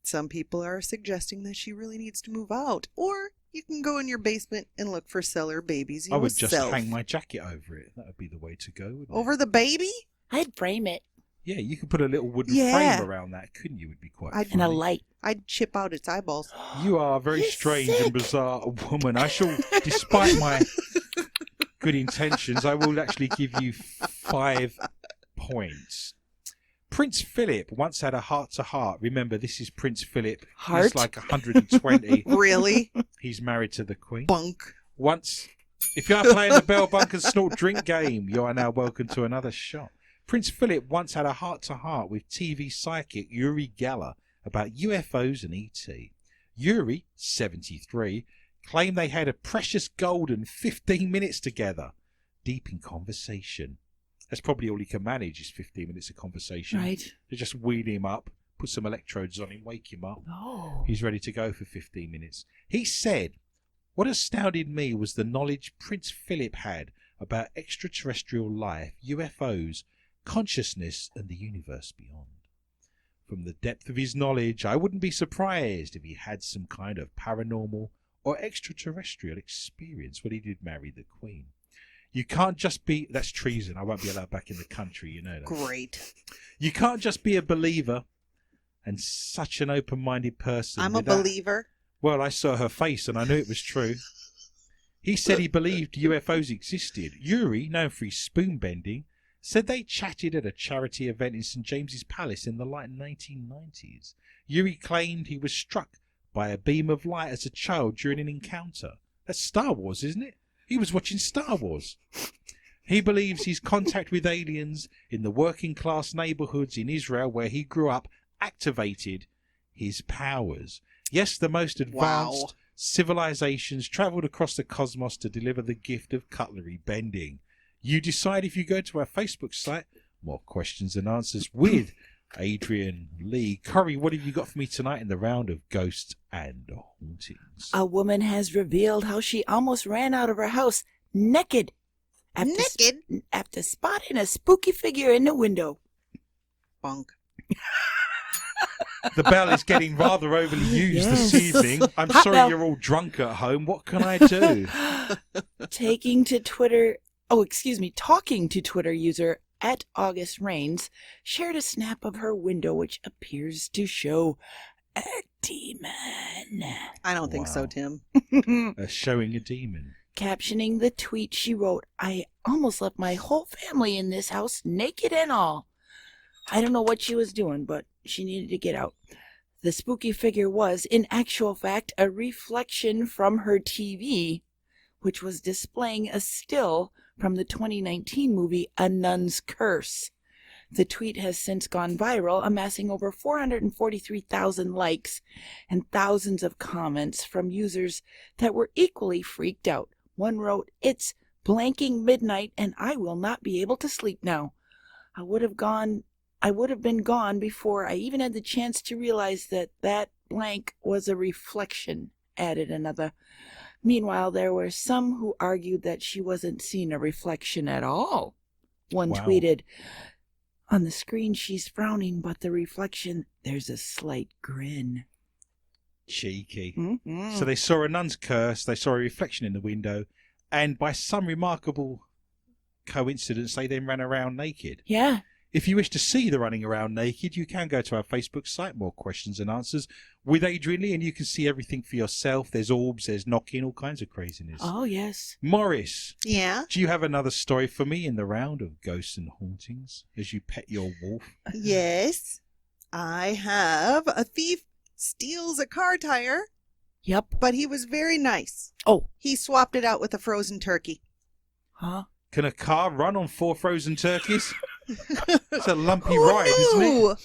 some people are suggesting that she really needs to move out, or you can go in your basement and look for cellar babies I would just yourself. hang my jacket over it. That would be the way to go, wouldn't it? Over the baby? I'd frame it. Yeah, you could put a little wooden Yeah. frame around that, couldn't you? It would be quite I'd- And a funny. light. I'd chip out its eyeballs. You are a very You're strange sick. and bizarre woman. I shall, despite my good intentions, I will actually give you 5 points. Prince Philip once had a heart-to-heart. Remember, this is Prince Philip. Heart? He's like 120. Really? He's married to the Queen. Bunk. Once, if you are playing the Bell Bunk and Snort drink game, you are now welcome to another shot. Prince Philip once had a heart-to-heart with TV psychic Uri Geller about UFOs and ET. Uri, 73, claimed they had a precious golden 15 minutes together, deep in conversation. That's probably all he can manage is 15 minutes of conversation. Right. They just wheel him up, put some electrodes on him, wake him up. Oh. He's ready to go for 15 minutes. He said, what astounded me was the knowledge Prince Philip had about extraterrestrial life, UFOs, consciousness, and the universe beyond. From the depth of his knowledge, I wouldn't be surprised if he had some kind of paranormal or extraterrestrial experience when he did marry the Queen. You can't just be... That's treason. I won't be allowed back in the country, you know that. Great. You can't just be a believer and such an open-minded person. I'm a without- believer. Well, I saw her face and I knew it was true. He said he believed UFOs existed. Yuri, known for his spoon bending, said they chatted at a charity event in St James's Palace in the late 1990s. Yuri claimed he was struck by a beam of light as a child during an encounter. That's Star Wars, isn't it? He was watching Star Wars. He believes his contact with aliens in the working class neighborhoods in Israel where he grew up activated his powers. Yes, the most advanced Wow. civilizations traveled across the cosmos to deliver the gift of cutlery bending. You decide if you go to our Facebook site. More questions and answers with Adrian Lee. Corey, what have you got for me tonight in the round of ghosts and hauntings? A woman has revealed how she almost ran out of her house naked after spotting a spooky figure in the window. Bunk. The bell is getting rather overly used this Yes. evening. I'm Hot sorry bell. you're all drunk at home. What can I do? Talking to Twitter user at August Rains shared a snap of her window which appears to show a demon. I don't think so, Wow. Tim. Showing a demon. Captioning the tweet, she wrote, I almost left my whole family in this house, naked and all. I don't know what she was doing, but she needed to get out. The spooky figure was, in actual fact, a reflection from her TV, which was displaying a still from the 2019 movie A Nun's Curse. The tweet has since gone viral, amassing over 443,000 likes and thousands of comments from users that were equally freaked out. One wrote, "It's blanking midnight and I will not be able to sleep now. I would have been gone before I even had the chance to realize that blank was a reflection," added another. Meanwhile, there were some who argued that she wasn't seeing a reflection at all. One Wow. tweeted, "On the screen she's frowning, but the reflection, there's a slight grin." Cheeky. Mm-hmm. So they saw a nun's curse, they saw a reflection in the window, and by some remarkable coincidence, they then ran around naked. Yeah. If you wish to see the running around naked, you can go to our Facebook site, More Questions and Answers, with Adrian Lee, and you can see everything for yourself. There's orbs, there's knocking, all kinds of craziness. Oh, yes. Morris, Yeah. do you have another story for me in the round of ghosts and hauntings as you pet your wolf? Yes. I have a thief steals a car tire, Yep. but he was very nice. Oh. He swapped it out with a frozen turkey. Huh? Can a car run on 4 frozen turkeys? It's a lumpy ride, isn't it? Ooh,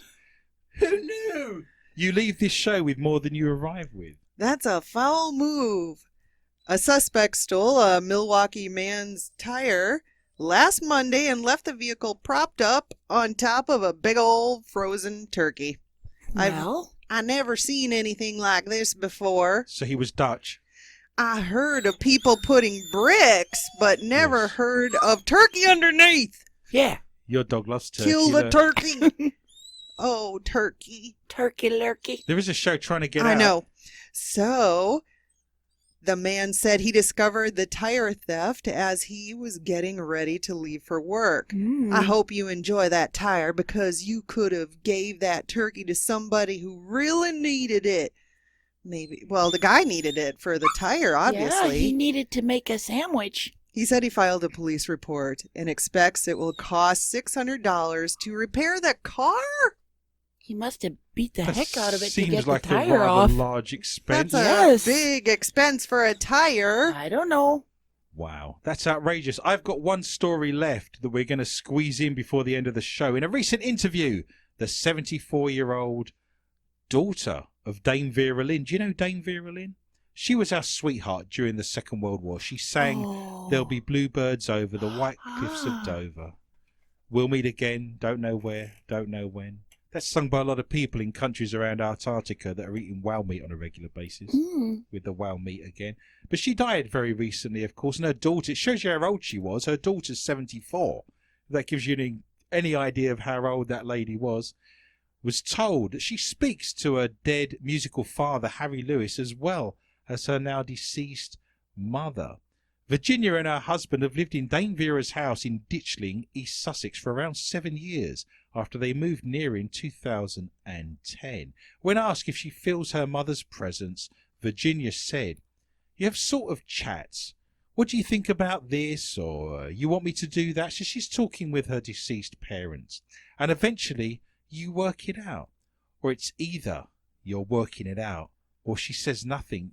Who knew? You leave this show with more than you arrive with. that's a foul move. A suspect stole a Milwaukee man's tire last Monday and left the vehicle propped up on top of a big old frozen turkey. Well, I never seen anything like this before. So he was Dutch. I heard of people putting bricks, but never Yes. heard of turkey underneath. yeah. Your dog loves turkey. Kill the look. turkey. Oh, turkey. Turkey lurkey. There is a show trying to get out. I know. So, the man said he discovered the tire theft as he was getting ready to leave for work. Mm. I hope you enjoy that tire because you could have gave that turkey to somebody who really needed it. Maybe, well, the guy needed it for the tire, obviously. Yeah, he needed to make a sandwich. He said he filed a police report and expects it will cost $600 to repair the car. He must have beat the That heck out of it to seems get like the tire a rather off. large expense. That's Yes. a big expense for a tire. I don't know. Wow, that's outrageous. I've got one story left that we're going to squeeze in before the end of the show. In a recent interview, the 74-year-old daughter of Dame Vera Lynn. Do you know Dame Vera Lynn? She was our sweetheart during the Second World War. She sang Oh. There'll Be Bluebirds Over the White Cliffs of Ah. Dover. We'll meet again, don't know where, don't know when. That's sung by a lot of people in countries around Antarctica that are eating whale meat on a regular basis. Mm. With the whale meat again. But she died very recently, of course, and her daughter, it shows you how old she was. Her daughter's 74. That gives you any idea of how old that lady was told that she speaks to her dead musical father, Harry Lewis, as well as her now deceased mother. Virginia and her husband have lived in Dame Vera's house in Ditchling, East Sussex, for around 7 years after they moved near in 2010. When asked if she feels her mother's presence, Virginia said, "You have sort of chats. What do you think about this?" Or, "You want me to do that?" So she's talking with her deceased parents. And eventually, you work it out. Or it's either you're working it out, or she says nothing,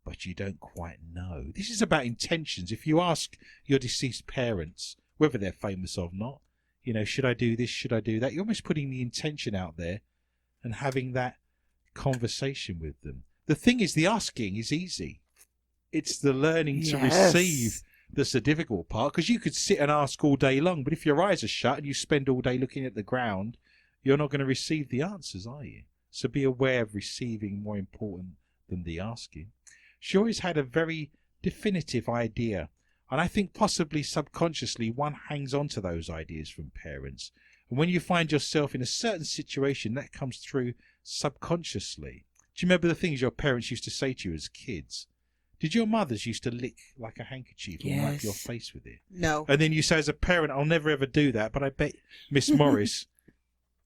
but you don't quite know. This is about intentions. If you ask your deceased parents, whether they're famous or not, should I do this, should I do that? You're almost putting the intention out there and having that conversation with them. The thing is, the asking is easy. It's the learning to Yes. receive that's the difficult part, because you could sit and ask all day long, but if your eyes are shut and you spend all day looking at the ground, you're not going to receive the answers, are you? So be aware of receiving more important than the asking. She always had a very definitive idea, and I think possibly subconsciously one hangs on to those ideas from parents. And when you find yourself in a certain situation, that comes through subconsciously. Do you remember the things your parents used to say to you as kids? Did your mothers used to lick like a handkerchief and wipe your Yes. face with it? No. And then you say as a parent, "I'll never ever do that," but I bet, Miss Morris,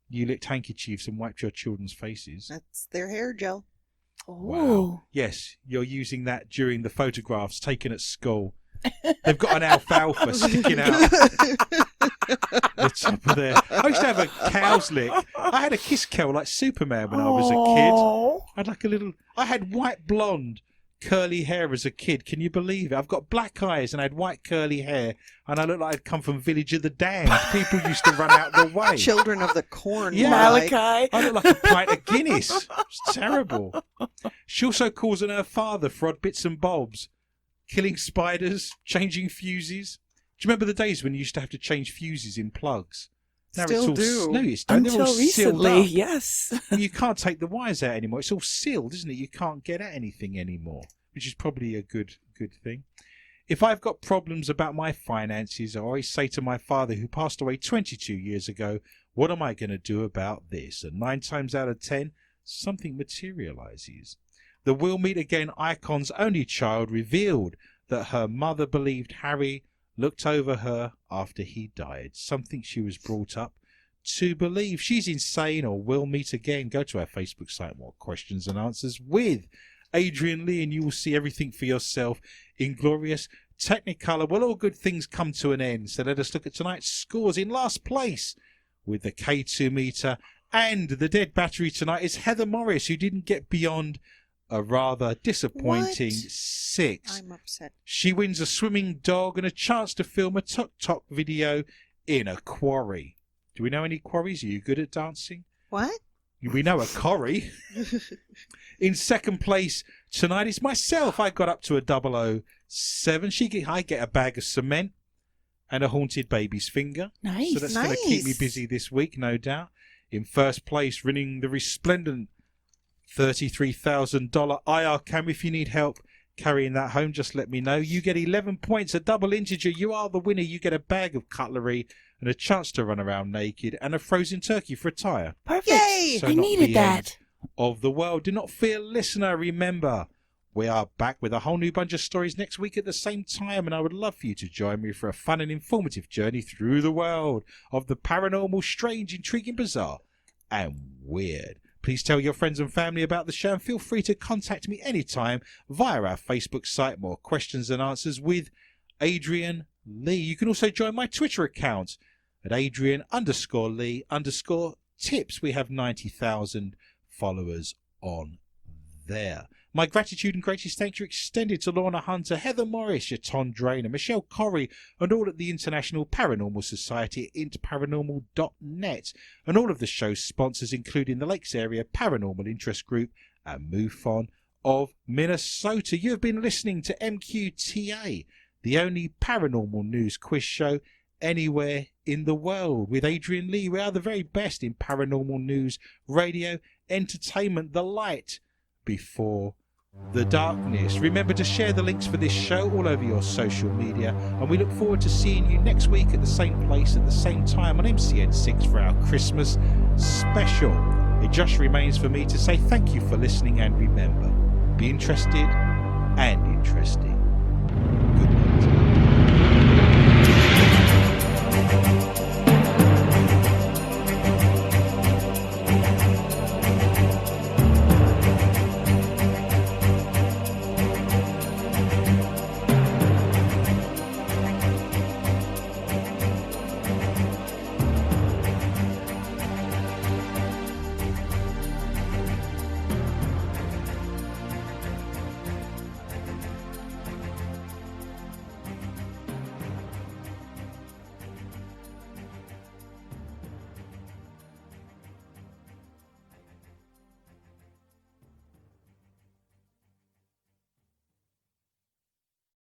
you licked handkerchiefs and wiped your children's faces. That's their hair gel. Oh. Wow. Yes, you're using that during the photographs taken at school. They've got an alfalfa sticking out the top of there. I used to have a cow's lick. I had a kiss cow like Superman when I was a kid. Oh. I had white blonde curly hair as a kid. Can you believe it? I've got black eyes and I had white curly hair, and I look like I'd come from Village of the Damned. People used to run out the way. Children of the Corn. Yeah. Like. Malachi. I look like a pint of Guinness. It's terrible. She also calls on her father for odd bits and bobs. Killing spiders, changing fuses. Do you remember the days when you used to have to change fuses in plugs? Now Still it's all, do. No, it's don't. They're all Until sealed recently, up. yes. You can't take the wires out anymore. It's all sealed, isn't it? You can't get at anything anymore, which is probably a good thing. If I've got problems about my finances, I always say to my father, who passed away 22 years ago, what am I going to do about this? And 9 times out of 10, something materializes. The We'll Meet Again icon's only child revealed that her mother believed Harry looked over her after he died, something she was brought up to believe. She's insane, or we'll meet again. Go to our Facebook site, More Questions and Answers with Adrian Lee, and you will see everything for yourself in glorious Technicolor. Well, all good things come to an end, so let us look at tonight's scores. In last place with the K2 meter and the dead battery tonight is Heather Morris, who didn't get beyond a rather disappointing What? 6. I'm upset. She wins a swimming dog and a chance to film a tuk-tuk video in a quarry. Do we know any quarries? Are you good at dancing? What? We know a quarry. In second place tonight is myself. I got up to a 007. I get a bag of cement and a haunted baby's finger. Nice. So that's going to keep me busy this week, no doubt. In first place, winning the resplendent $33,000 IR cam. If you need help carrying that home, just let me know. You get 11 points, a double integer. You are the winner. You get a bag of cutlery and a chance to run around naked and a frozen turkey for a tyre. Perfect. Yay! So I not needed the that. end of the world. Do not fear, listener. Remember, we are back with a whole new bunch of stories next week at the same time, and I would love for you to join me for a fun and informative journey through the world of the paranormal, strange, intriguing, bizarre, and weird. Please tell your friends and family about the show, and feel free to contact me anytime via our Facebook site, More Questions and Answers with Adrian Lee. You can also join my Twitter account at Adrian_Lee_tips. We have 90,000 followers on there. My gratitude and greatest thanks are extended to Lorna Hunter, Heather Morris, Yaton Drainer, Michelle Corrie, and all at the International Paranormal Society at intparanormal.net, and all of the show's sponsors, including the Lakes Area Paranormal Interest Group and MUFON of Minnesota. You have been listening to MQTA, the only paranormal news quiz show anywhere in the world. With Adrian Lee, we are the very best in paranormal news, radio, entertainment, the light before the darkness. Remember to share the links for this show all over your social media, and we look forward to seeing you next week at the same place at the same time on MCN6 for our Christmas special. It just remains for me to say thank you for listening, and remember, be interested and interested.